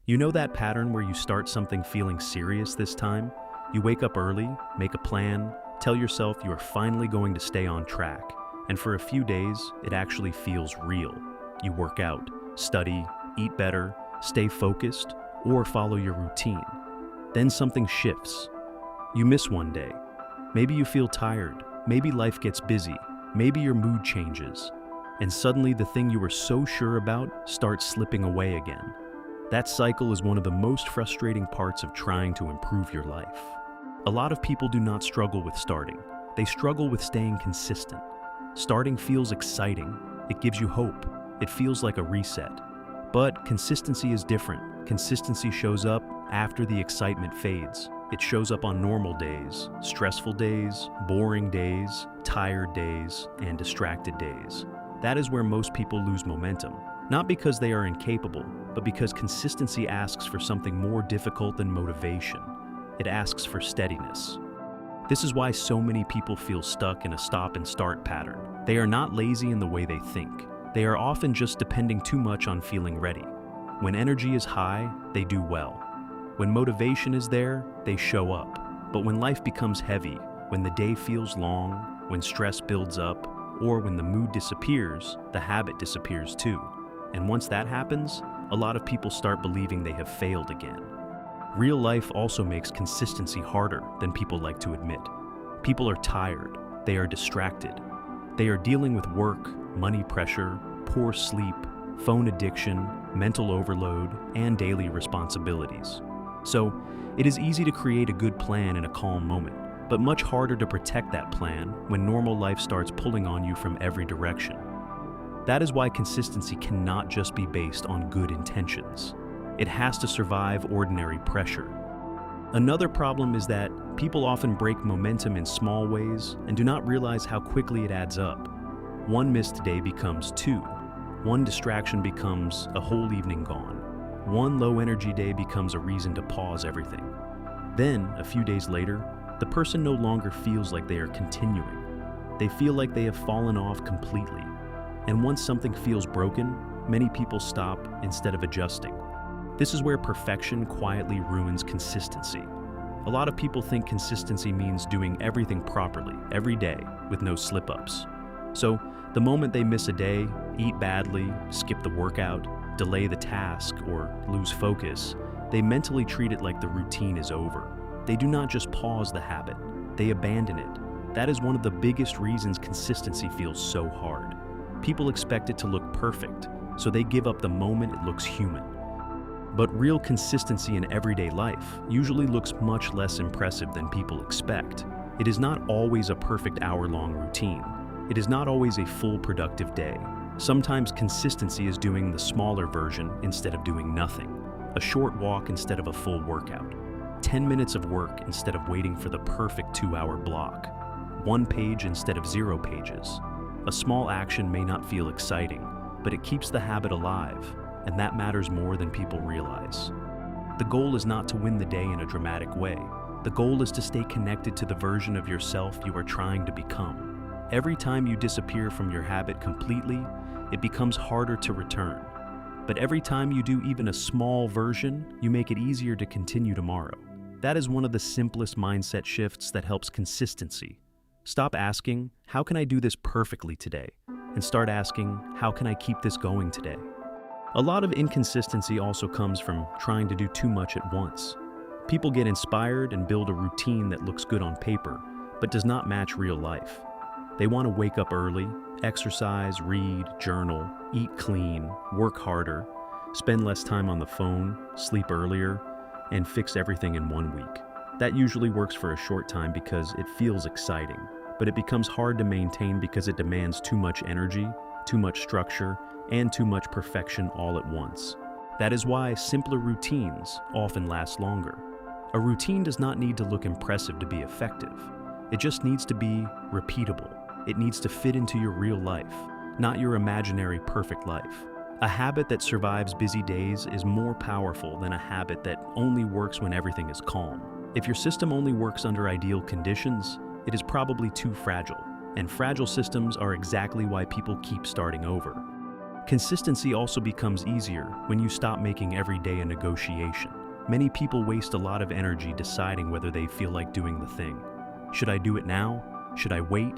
You know that pattern where you start something feeling serious this time? You wake up early, make a plan, tell yourself you are finally going to stay on track, and for a few days, it actually feels real. You work out, study, eat better, stay focused, or follow your routine. Then something shifts. You miss one day. Maybe you feel tired, maybe life gets busy, maybe your mood changes, and suddenly the thing you were so sure about starts slipping away again. That cycle is one of the most frustrating parts of trying to improve your life. A lot of people do not struggle with starting. They struggle with staying consistent. Starting feels exciting. It gives you hope. It feels like a reset. But consistency is different. Consistency shows up after the excitement fades. It shows up on normal days, stressful days, boring days, tired days, and distracted days. That is where most people lose momentum. Not because they are incapable, but because consistency asks for something more difficult than motivation. It asks for steadiness. This is why so many people feel stuck in a stop and start pattern. They are not lazy in the way they think. They are often just depending too much on feeling ready. When energy is high, they do well. When motivation is there, they show up. But when life becomes heavy, when the day feels long, when stress builds up, or when the mood disappears, the habit disappears too. And once that happens, a lot of people start believing they have failed again. Real life also makes consistency harder than people like to admit. People are tired, they are distracted. They are dealing with work, money pressure, poor sleep, phone addiction, mental overload, and daily responsibilities. So, it is easy to create a good plan in a calm moment, but much harder to protect that plan when normal life starts pulling on you from every direction. That is why consistency cannot just be based on good intentions. It has to survive ordinary pressure. Another problem is that people often break momentum in small ways and do not realize how quickly it adds up. One missed day becomes two. One distraction becomes a whole evening gone. One low-energy day becomes a reason to pause everything. Then, a few days later, the person no longer feels like they are continuing. They feel like they have fallen off completely. And once something feels broken, many people stop instead of adjusting. This is where perfection quietly ruins consistency. A lot of people think consistency means doing everything properly, every day, with no slip-ups. So, the moment they miss a day, eat badly, skip the workout, delay the task, or lose focus, they mentally treat it like the routine is over. They do not just pause the habit, they abandon it. That is one of the biggest reasons consistency feels so hard. People expect it to look perfect, so they give up the moment it looks human. But real consistency in everyday life usually looks much less impressive than people expect. It is not always a perfect hour-long routine. It is not always a full productive day. Sometimes consistency is doing the smaller version instead of doing nothing, a short walk instead of a full workout, 10 minutes of work instead of waiting for the perfect 2-hour block, 1 page instead of 0 pages. A small action may not feel exciting, but it keeps the habit alive, and that matters more than people realize. The goal is not to win the day in a dramatic way. The goal is to stay connected to the version of yourself you are trying to become. Every time you disappear from your habit completely, it becomes harder to return. But every time you do even a small version, you make it easier to continue tomorrow. That is one of the simplest mindset shifts that helps consistency. Stop asking, how can I do this perfectly today? And start asking, how can I keep this going today? A lot of inconsistency also comes from trying to do too much at once. People get inspired and build a routine that looks good on paper, but does not match real life. They want to wake up early, exercise, read, journal, eat clean, work harder, spend less time on the phone, sleep earlier, and fix everything in 1 week. That usually works for a short time because it feels exciting, but it becomes hard to maintain because it demands too much energy, too much structure, and too much perfection all at once. That is why simpler routines often last longer. A routine does not need to look impressive to be effective. It just needs to be repeatable. It needs to fit into your real life, not your imaginary perfect life. A habit that survives busy days is more powerful than a habit that only works when everything is calm. If your system only works under ideal conditions, it is probably too fragile, and fragile systems are exactly why people keep starting over. Consistency also becomes easier when you stop making every day a negotiation. Many people waste a lot of energy deciding whether they feel like doing the thing. Should I do it now? Should I wait?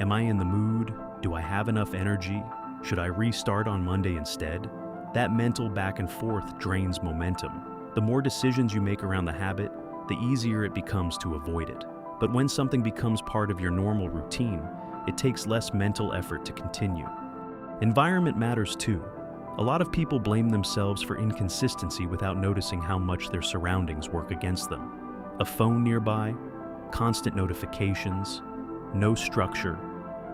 Am I in the mood? Do I have enough energy? Should I restart on Monday instead? That mental back and forth drains momentum. The more decisions you make around the habit, the easier it becomes to avoid it. But when something becomes part of your normal routine, it takes less mental effort to continue. Environment matters too. A lot of people blame themselves for inconsistency without noticing how much their surroundings work against them. A phone nearby, constant notifications, no structure,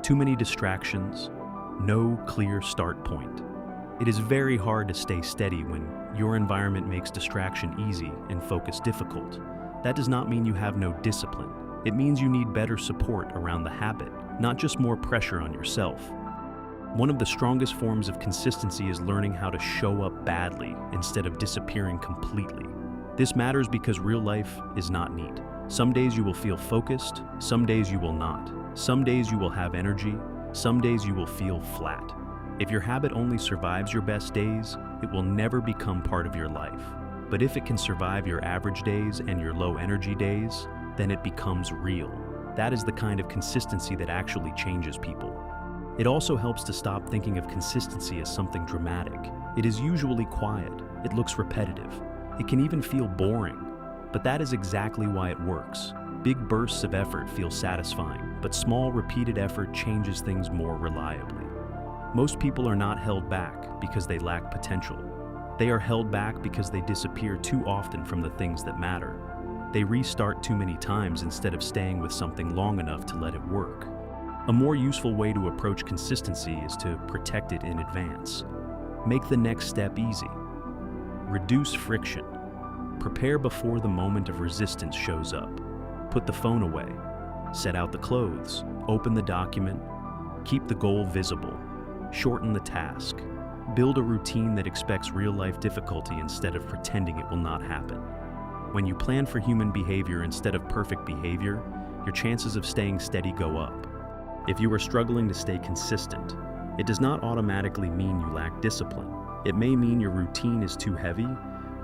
too many distractions, no clear start point. It is very hard to stay steady when your environment makes distraction easy and focus difficult. That does not mean you have no discipline. It means you need better support around the habit, not just more pressure on yourself. One of the strongest forms of consistency is learning how to show up badly instead of disappearing completely. This matters because real life is not neat. Some days you will feel focused, some days you will not. Some days you will have energy, some days you will feel flat. If your habit only survives your best days, it will never become part of your life. But if it can survive your average days and your low energy days, then it becomes real. That is the kind of consistency that actually changes people. It also helps to stop thinking of consistency as something dramatic. It is usually quiet, it looks repetitive, it can even feel boring. But that is exactly why it works. Big bursts of effort feel satisfying, but small repeated effort changes things more reliably. Most people are not held back because they lack potential. They are held back because they disappear too often from the things that matter. They restart too many times instead of staying with something long enough to let it work. A more useful way to approach consistency is to protect it in advance. Make the next step easy. Reduce friction. Prepare before the moment of resistance shows up. Put the phone away. Set out the clothes. Open the document. Keep the goal visible. Shorten the task. Build a routine that expects real-life difficulty instead of pretending it will not happen. When you plan for human behavior instead of perfect behavior, your chances of staying steady go up. If you are struggling to stay consistent, it does not automatically mean you lack discipline. It may mean your routine is too heavy,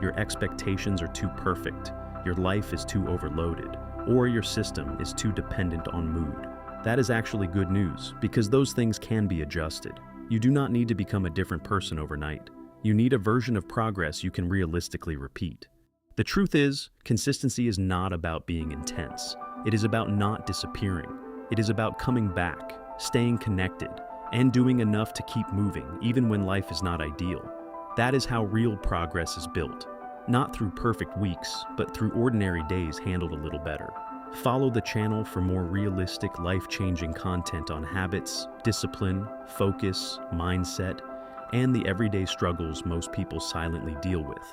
your expectations are too perfect, your life is too overloaded, or your system is too dependent on mood. That is actually good news, because those things can be adjusted. You do not need to become a different person overnight. You need a version of progress you can realistically repeat. The truth is, consistency is not about being intense. It is about not disappearing. It is about coming back, staying connected, and doing enough to keep moving, even when life is not ideal. That is how real progress is built. Not through perfect weeks, but through ordinary days handled a little better. Follow the channel for more realistic, life-changing content on habits, discipline, focus, mindset, and the everyday struggles most people silently deal with.